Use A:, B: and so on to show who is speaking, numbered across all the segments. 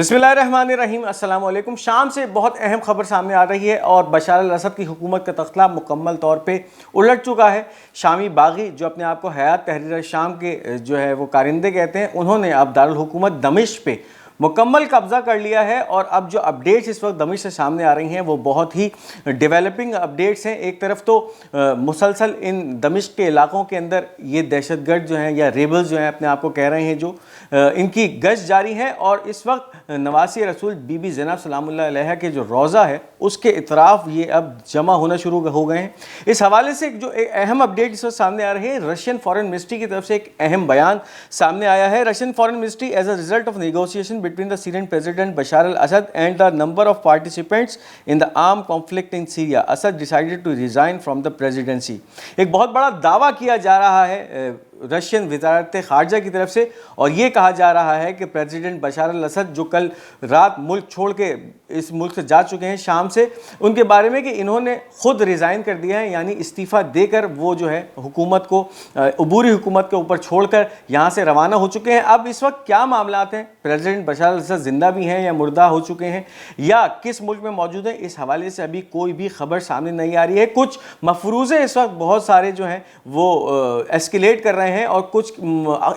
A: बिस्मिल्लाहिर्रहमानिर्रहीम। अस्सलाम वालेकुम। शाम से बहुत अहम खबर सामने आ रही है और बशार अल-असद की हुकूमत का तख्ला मुकम्मल तौर पे उलट चुका है। शामी बागी जो अपने आप को हयात तहरीर शाम के जो है वो कारिंदे कहते हैं, उन्होंने अब दारुल हुकूमत दमिश्क पे मुकम्मल कब्ज़ा कर लिया है। और अब जो अपडेट्स इस वक्त दमिश्क से सामने आ रही हैं वो बहुत ही डेवलपिंग अपडेट्स हैं। एक तरफ तो मुसलसल इन दमिश्क के इलाकों के अंदर ये दहशतगर्द जो हैं या रेबल्स जो हैं अपने आप को कह रहे हैं, जो इनकी गश्त जारी है। और इस वक्त नवासी रसूल बीबी ज़ैनब सलामुल्लाह अलैहा के जो रोज़ा है उसके इतराफ़ ये अब जमा होना शुरू हो गए हैं। इस हवाले से जो एक अहम अपडेट इस वक्त सामने आ रही है, रशियन फॉरेन मिनिस्ट्री की तरफ से एक अहम बयान सामने आया है। Russian foreign ministry as a result of negotiation between the Syrian President Bashar al-Assad and the number of participants in the armed conflict in Syria, Assad decided to resign from the presidency। एक बहुत बड़ा दावा किया जा रहा है Russian वज़ारत ख़ारजा की तरफ से, और ये कहा जा रहा है कि प्रेसिडेंट बशार अल-असद जो कल रात मुल्क छोड़ के इस मुल्क से जा चुके हैं शाम से, उनके बारे में कि इन्होंने ख़ुद रिज़ाइन कर दिया है, यानी इस्तीफ़ा देकर वो जो है हुकूमत को अबूरी हुकूमत के ऊपर छोड़कर यहाँ से रवाना हो चुके हैं। अब इस वक्त क्या मामलात हैं, प्रेसिडेंट बशार अल-असद ज़िंदा भी हैं या मुर्दा हो चुके हैं या किस मुल्क में मौजूद हैं, इस हवाले से अभी कोई भी खबर सामने नहीं आ रही है। कुछ मफरूज़े इस वक्त बहुत सारे जो हैं वो एस्केलेट कर रहे हैं और कुछ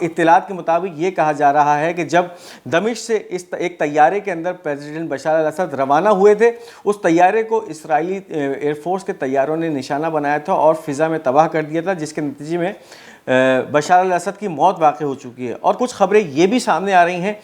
A: इत्तलात के मुताबिक ये कहा जा रहा है कि जब दमिश्क से इस एक तैयारे के अंदर प्रेसिडेंट बशार अल-असद रवाना हुए थे, उस तैयारे को इसराइली एयरफोर्स के तैयारों ने निशाना बनाया था और फ़िज़ा में तबाह कर दिया था, जिसके नतीजे में बशार अल-असद की मौत वाक़ई हो चुकी है। और कुछ खबरें ये भी सामने आ रही हैं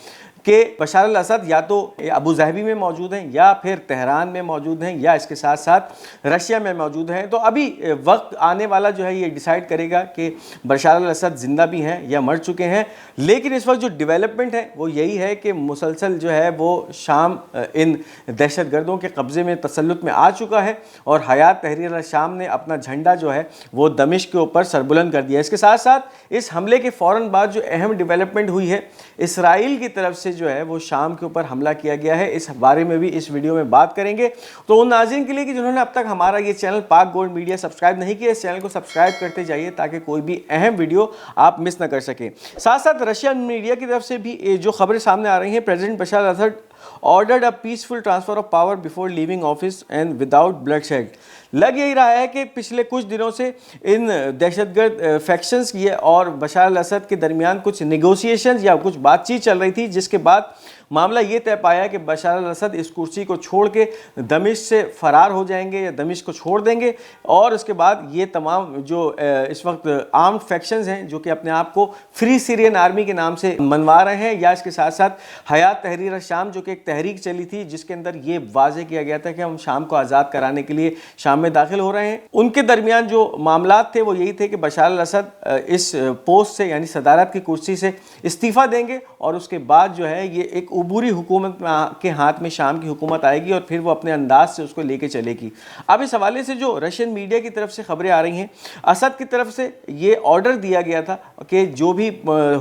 A: कि बशार अल-असद या तो अबू ज़हबी में मौजूद हैं या फिर तेहरान में मौजूद हैं या इसके साथ साथ रशिया में मौजूद हैं। तो अभी वक्त आने वाला जो है ये डिसाइड करेगा कि बशार अल-असद ज़िंदा भी हैं या मर चुके हैं। लेकिन इस वक्त जो डेवलपमेंट है वो यही है कि मुसलसल जो है वो शाम इन दहशतगर्दों के कब्ज़े में तसल्लुत में आ चुका है और हयात तहरीर शाम ने अपना झंडा जो है वो दमिश्क के ऊपर सरबुलंद कर दिया। इसके साथ साथ इस हमले के फ़ौरन बाद जो अहम डेवलपमेंट हुई है, इसराइल की तरफ से जो है वो शाम के ऊपर हमला किया गया है। इस बारे में भी इस वीडियो में बात करेंगे। तो उन नाज़रीन के लिए कि जिन्होंने अब तक हमारा ये चैनल पाक गोल्ड मीडिया सब्सक्राइब नहीं किया, इस चैनल को सब्सक्राइब करते जाइए ताकि कोई भी अहम वीडियो आप मिस ना कर सकें। साथ साथ रशियन मीडिया की तरफ से भी जो खबरें सामने आ रही हैं, president बशार al Assad ordered a peaceful transfer of power before leaving office and without bloodshed। लग यही रहा है कि पिछले कुछ दिनों से इन दहशतगर्द फैक्शंस की और बशार अल-असद के दरमियान कुछ नेगोशिएशंस या कुछ बातचीत चल रही थी, जिसके बाद मामला ये तय पाया कि बशार अल-असद इस कुर्सी को छोड़ के दमिश्क से फ़रार हो जाएंगे या दमिश्क को छोड़ देंगे। और उसके बाद ये तमाम जो इस वक्त आर्म्ड फैक्शंस हैं जो कि अपने आप को फ्री सीरियन आर्मी के नाम से मनवा रहे हैं, या इसके साथ साथ हयात तहरीर शाम जो कि एक तहरीक चली थी जिसके अंदर ये वाज़े किया गया था कि हम शाम को आज़ाद कराने के लिए शाम में दाखिल हो रहे हैं, उनके दरमियान जो मामलात थे वो यही थे कि बशार अल-असद इस पोस्ट से यानी सदारत की कुर्सी से इस्तीफ़ा देंगे और उसके बाद जो है ये एक अबूरी हुकूमत के हाथ में शाम की हुकूमत आएगी और फिर वो अपने अंदाज से उसको लेके चलेगी। अब इस हवाले से जो रशियन मीडिया की तरफ से खबरें आ रही हैं, असद की तरफ से ये ऑर्डर दिया गया था कि जो भी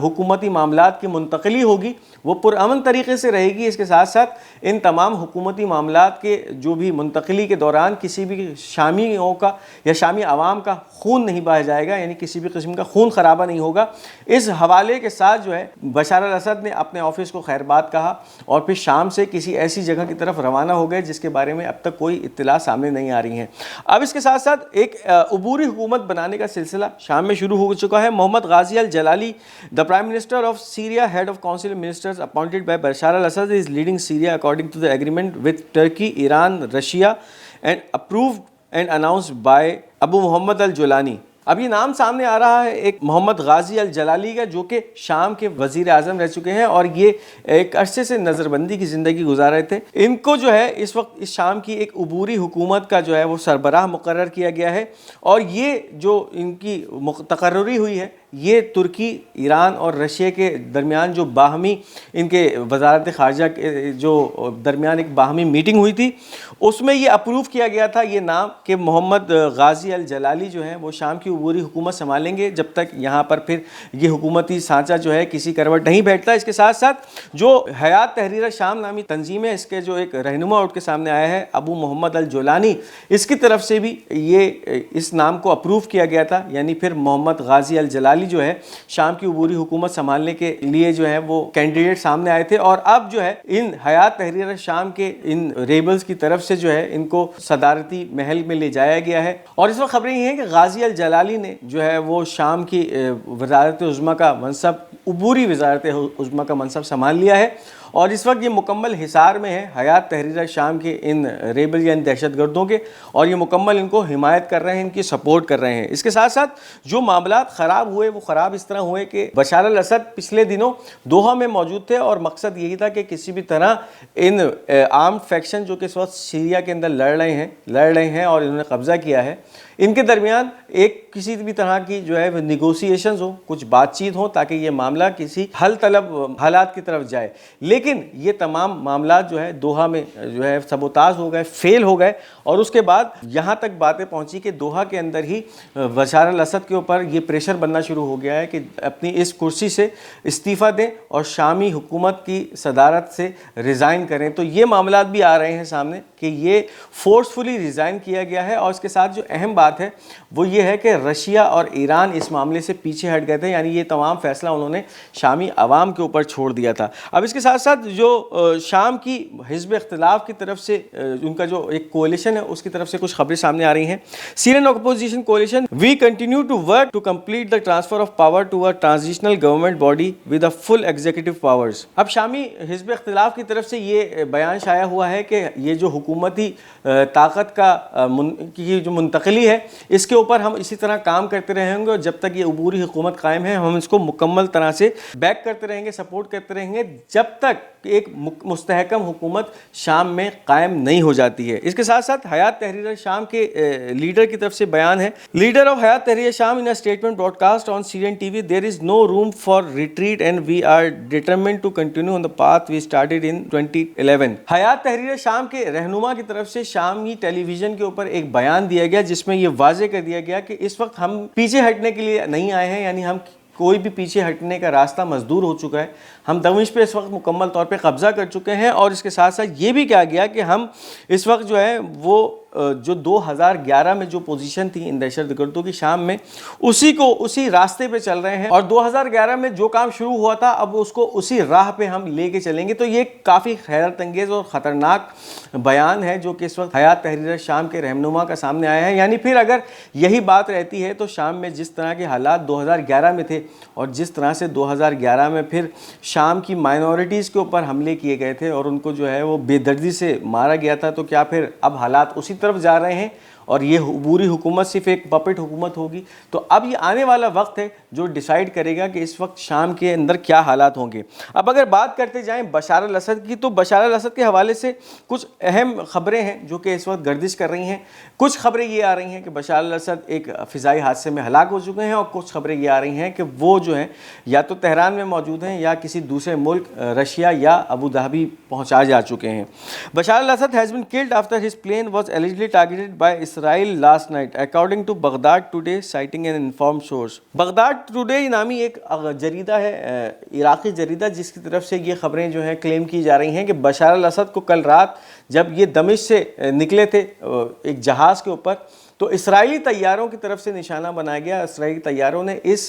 A: हुकूमती मामलात की मुंतकली होगी वो पुरअमन तरीके से रहेगी। इसके साथ साथ इन तमाम हुकूमती मामलात के जो भी मुंतकली के दौरान किसी भी शामियों का या शामी आवाम का खून नहीं बहाया जाएगा, यानी किसी भी किस्म का खून खराबा नहीं होगा। इस हवाले के साथ जो है बशार अल-असद ने अपने ऑफिस को खैरबाद कहा और फिर शाम से किसी ऐसी जगह की तरफ रवाना हो गए जिसके बारे में अब तक कोई इत्तला सामने नहीं आ रही हैं। अब इसके साथ साथ एक अबूरी हुकूमत बनाने का सिलसिला शाम में शुरू हो चुका है। Mohammad Ghazi al Jalali, the prime minister of Syria, head of council ministers appointed by Bashar al Assad, is leading Syria according to the agreement with Turkey, Iran, Russia and approved and announced by Abu Mohammad al Julani. अब ये नाम सामने आ रहा है एक Mohammad Ghazi al जलाली का, जो कि शाम के वज़ीर आज़म रह चुके हैं और ये एक अरसे से नज़रबंदी की ज़िंदगी गुजार रहे थे। इनको जो है इस वक्त इस शाम की एक अबूरी हुकूमत का जो है वो सरबराह मुकर्रर किया गया है। और ये जो इनकी तकर्री हुई है ये तुर्की, ईरान और रशिया के दरमियान जो बाहमी इनके वज़ारत ख़ारजा के जो दरमियान एक बाहमी मीटिंग हुई थी उसमें ये अप्रूव किया गया था ये नाम कि मोहम्मद गाजी अल जलाली जो है वो शाम की अबूरी हुकूमत संभालेंगे जब तक यहाँ पर फिर ये हुकूमती सांचा जो है किसी करवट नहीं बैठता। इसके साथ साथ जो हयात तहरीर शाम नामी तंजीम है, इसके जो एक रहनुमा उठ के सामने आया है अबू मोहम्मद अल जुलानी, इसकी तरफ से भी ये इस नाम को अप्रूव किया गया था, यानी फिर मोहम्मद गाजी अल जलाली जलाली जो है शाम की अबूरी हुकूमत संभालने के लिए जो है वो कैंडिडेट सामने आए थे, और अब जो है इन हयात तहरीर शाम के इन रेबल्स की तरफ से जो है इनको सदारती महल में ले जाया गया है। और इस वक्त खबरें ये हैं कि गाजी अल जलाली ने जो है वो शाम की वज़ारत उज़्मा का मनसब, अबूरी वज़ारत उज़्मा का मनसब संभाल लिया है, और इस वक्त ये मुकम्मल हिसार में है हयात तहरीर शाम के इन रेबल या इन दहशतगर्दों के, और ये मुकम्मल इनको हिमायत कर रहे हैं, इनकी सपोर्ट कर रहे हैं। इसके साथ साथ जो मामलात ख़राब हुए वो ख़राब इस तरह हुए कि बशार अल असद पिछले दिनों दोहा में मौजूद थे, और मकसद यही था कि किसी भी तरह इन आर्म्ड फैक्शन जो कि इस वक्त सीरिया के अंदर लड़ रहे हैं और इन्होंने कब्ज़ा किया है, इनके दरमियान एक किसी भी तरह की जो है निगोसिएशंस हो, कुछ बातचीत हो, ताकि ये मामला किसी हल तलब हालात की तरफ जाए। लेकिन ये तमाम मामला जो है दोहा में जो है सबोताज हो गए, फेल हो गए, और उसके बाद यहाँ तक बातें पहुँची कि दोहा के अंदर ही बशार अल असद के ऊपर ये प्रेशर बनना शुरू हो गया है कि अपनी इस कुर्सी से इस्तीफ़ा दें और शामी हुकूमत की सदारत से रिज़ाइन करें। तो ये मामला भी आ रहे हैं सामने कि ये फोर्सफुली रिज़ाइन किया गया है। और इसके साथ जो अहम बात है वो ये है कि रशिया और ईरान इस मामले से पीछे हट गए थे, यानी ये तमाम फैसला उन्होंने शामी अवाम के ऊपर छोड़ दिया था। अब इसके साथ साथ जो शाम की हिज़्ब इख्तिलाफ की तरफ से उनका जो एक कोalition है उसकी तरफ से कुछ खबरें सामने आ रही हैं। Syrian opposition coalition, we continue to work to complete the transfer of power to a transitional government body with a full executive powers. अब शामी हिज़्ब इख्तिलाफ की तरफ से ये बयान शाया हुआ है कि ये जो हुकूमती ताकत की जो मुंतकली है इसके ऊपर हम इसी तरह काम करते रहेंगे, और जब तक ये अबूरी हुकूमत कायम है हम इसको मुकम्मल तरह से बैक करते रहेंगे, सपोर्ट करते रहेंगे, जब तक एक मुस्तहकम हुकूमत शाम में कायम नहीं हो जाती है। इसके साथ साथ हयात तहरीर शाम के लीडर की तरफ से बयान है। Leader of Hayat Tahrir Sham in a statement broadcast on Syrian TV, there is no room for retreat and we are determined to continue on the path we started in 2011। Hayat Tahrir Sham के रहनुमा की तरफ से Shami television के ऊपर एक बयान दिया गया जिसमें यह वाज़ेह कर दिया गया कि इस वक्त हम पीछे हटने के लिए नहीं आए हैं, यानी हम कोई भी पीछे हटने का रास्ता मजदूर हो चुका है, हम दमिश्क पे इस वक्त मुकम्मल तौर पे कब्ज़ा कर चुके हैं। और इसके साथ साथ ये भी कहा गया कि हम इस वक्त जो है वो जो 2011 में जो पोजीशन थी इन दहशतगर्दों की शाम में, उसी रास्ते पे चल रहे हैं, और 2011 में जो काम शुरू हुआ था अब उसको उसी राह पे हम लेके चलेंगे। तो ये काफ़ी हैरत अंगेज़ और ख़तरनाक बयान है जो कि इस वक्त हयात तहरीर शाम के रहनुमा का सामने आया है। यानी फिर अगर यही बात रहती है तो शाम में जिस तरह के हालात 2011 में थे और जिस तरह से 2011 में फिर शाम की माइनॉरिटीज़ के ऊपर हमले किए गए थे और उनको जो है वो बेदर्दी से मारा गया था, तो क्या फिर अब हालात उसी तरफ जा रहे हैं और ये अबूरी हुकूमत सिर्फ एक पपेट हुकूमत होगी? तो अब ये आने वाला वक्त है जो डिसाइड करेगा कि इस वक्त शाम के अंदर क्या हालात होंगे। अब अगर बात करते जाएं बशार अल असद की, तो बशार अल असद के हवाले से कुछ अहम खबरें हैं जो कि इस वक्त गर्दिश कर रही हैं। कुछ खबरें ये आ रही हैं कि बशार अल असद एक फ़िज़ाई हादसे में हलाक हो चुके हैं, और कुछ खबरें ये आ रही हैं कि वो जो हैं या तो तेहरान में मौजूद हैं या किसी दूसरे मुल्क रशिया या अबू धाबी पहुँचा जा चुके हैं। Bashar al Assad has been killed after his plane was allegedly targeted by Israel last night, according to Baghdad Today, citing an informed source. Baghdad Today नामी एक जरीदा है, इराक़ी जरीदा, जिसकी तरफ से ये खबरें जो हैं क्लेम की जा रही हैं कि बशार अल असद को कल रात जब ये दमिश्क से निकले थे एक जहाज़ के ऊपर, तो इसराइली तैयारों की तरफ से निशाना बनाया गया। इसराइली तैयारों ने इस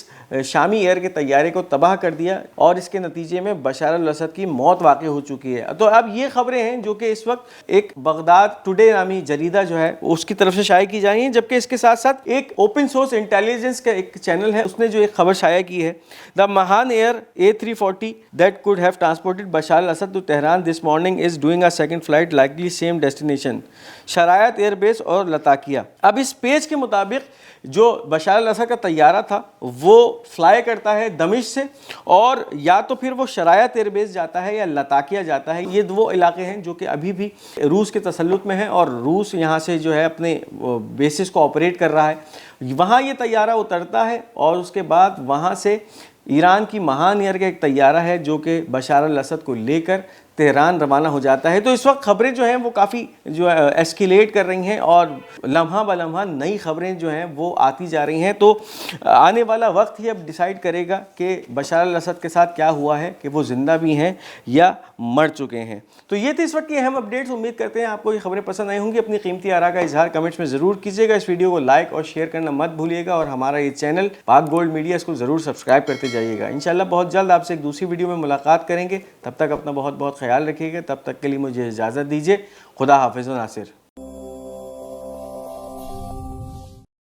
A: शामी एयर के तैयारे को तबाह कर दिया और इसके नतीजे में बशार अल असद की मौत वाक़ हो चुकी है। तो अब ये खबरें हैं जो कि इस वक्त एक बगदाद टुडे नामी जरीदा जो है उसकी तरफ से शाया की जा रही हैं, जबकि इसके साथ साथ एक ओपन सोर्स इंटेलिजेंस का एक चैनल है, उसने जो एक खबर शाया की है, the Mahan air A340 that could have transported Bashar al Assad to Tehran this morning is doing a second flight likely same destination Shayrat airbase और लताकिया। अब इस पेज के मुताबिक जो बशार अल असद का तैयारा था वो फ्लाई करता है दमिश्क से, और या तो फिर वो शरायत एयरबेस जाता है या लताकिया जाता है। ये वो इलाके हैं जो कि अभी भी रूस के तसल्लुत में हैं और रूस यहाँ से जो है अपने बेसिस को ऑपरेट कर रहा है। वहाँ ये तैयारा उतरता है और उसके बाद वहाँ से ईरान की महान एयर का एक तैयारा है जो कि बशार अल असद को लेकर تہران روانہ ہو جاتا ہے۔ تو اس وقت خبریں جو ہیں وہ کافی جو ہے ایسکیلیٹ کر رہی ہیں اور لمحہ بہ لمحہ نئی خبریں جو ہیں وہ آتی جا رہی ہیں۔ تو آنے والا وقت ہی اب ڈیسائیڈ کرے گا کہ بشار الاسد کے ساتھ کیا ہوا ہے، کہ وہ زندہ بھی ہیں یا مر چکے ہیں۔ تو یہ تھی اس وقت کی اہم اپڈیٹس۔ امید کرتے ہیں آپ کو یہ خبریں پسند آئی ہوں گی۔ اپنی قیمتی آراء کا اظہار کمنٹس میں ضرور کیجیے گا۔ اس ویڈیو کو لائک اور شیئر کرنا مت بھولیے گا، اور ہمارا یہ چینل پاک گولڈ میڈیا، اس کو ضرور سبسکرائب کرتے جائیے گا۔ انشاءاللہ بہت جلد آپ سے ایک دوسری ویڈیو میں ملاقات کریں گے۔ تب تک اپنا بہت بہت خیال رکھیے گا۔ تب تک کے لیے مجھے اجازت دیجیے۔ خدا حافظ و ناصر۔